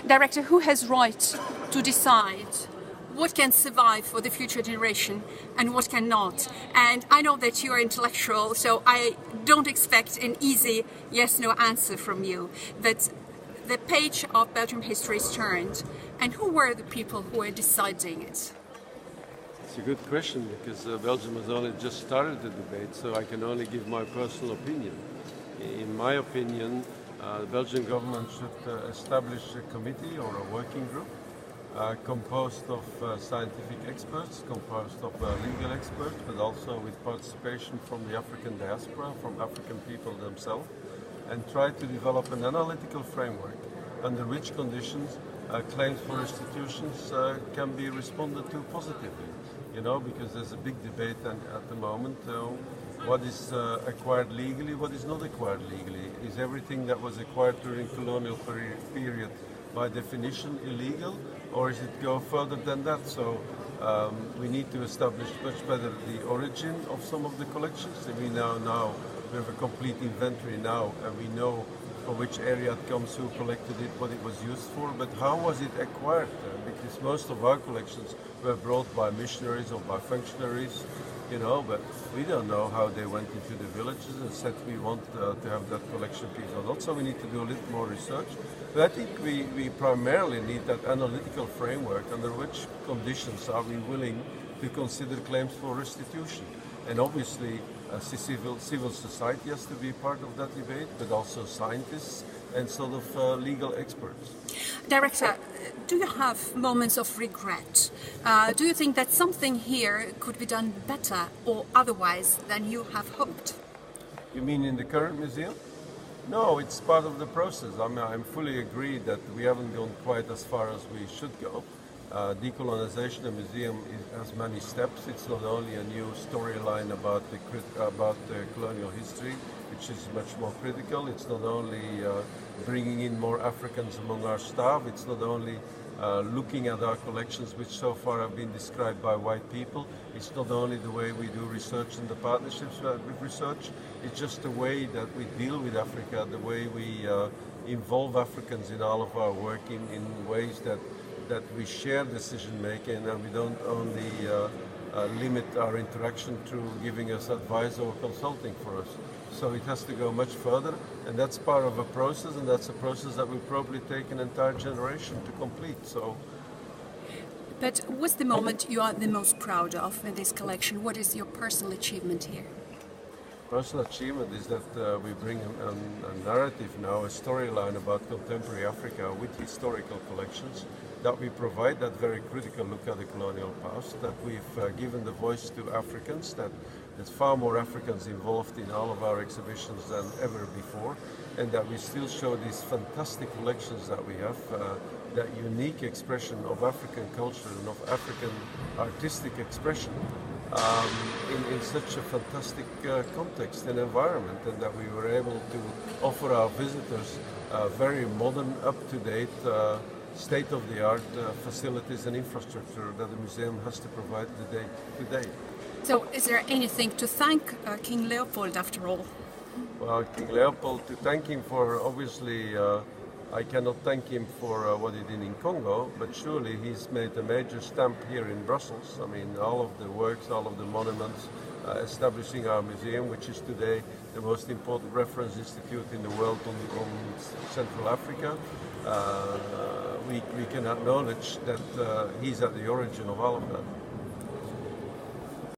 Director, who has right to decide what can survive for the future generation and what cannot? And I know that you are intellectual, so I don't expect an easy yes-no answer from you. But the page of Belgian history is turned, and who were the people who were deciding it? It's a good question, because Belgium has only just started the debate, so I can only give my personal opinion. In my opinion, the Belgian government should establish a committee or a working group composed of scientific experts, composed of legal experts, but also with participation from the African diaspora, from African people themselves, and try to develop an analytical framework under which conditions claims for restitutions can be responded to positively. You know, because there's a big debate at the moment. What is acquired legally, what is not acquired legally? Is everything that was acquired during colonial period by definition illegal, or is it go further than that? So we need to establish much better the origin of some of the collections. We now we have a complete inventory now, and we know from which area it comes, who collected it, what it was used for, but how was it acquired? Because most of our collections were brought by missionaries or by functionaries, you know, but we don't know how they went into the villages and said we want to have that collection piece or not, so we need to do a little more research. But I think we primarily need that analytical framework under which conditions are we willing to consider claims for restitution. And obviously civil society has to be part of that debate, but also scientists and sort of legal experts. Director, do you have moments of regret? Do you think that something here could be done better or otherwise than you have hoped? You mean in the current museum? No, it's part of the process. I mean, I'm fully agreed that we haven't gone quite as far as we should go. Decolonization, the museum has many steps. It's not only a new storyline about the colonial history, which is much more critical. It's not only bringing in more Africans among our staff. It's not only looking at our collections, which so far have been described by white people. It's not only the way we do research and the partnerships with research. It's just the way that we deal with Africa, the way we involve Africans in all of our work in ways that we share decision making, and we don't only limit our interaction through giving us advice or consulting for us. So it has to go much further, and that's part of a process, and that's a process that will probably take an entire generation to complete. So. But what's the moment you are the most proud of in this collection? What is your personal achievement here? Personal achievement is that we bring a narrative now, a storyline about contemporary Africa with historical collections, that we provide that very critical look at the colonial past, that we've given the voice to Africans, that there's far more Africans involved in all of our exhibitions than ever before, and that we still show these fantastic collections that we have, that unique expression of African culture and of African artistic expression. In such a fantastic context and environment, and that we were able to offer our visitors very modern, up-to-date, state-of-the-art facilities and infrastructure that the museum has to provide today. So is there anything to thank King Leopold after all? Well, King Leopold, to thank him for, obviously, I cannot thank him for what he did in Congo, but surely he's made a major stamp here in Brussels. I mean, all of the works, all of the monuments, establishing our museum, which is today the most important reference institute in the world on Central Africa. We can acknowledge that he's at the origin of all of that.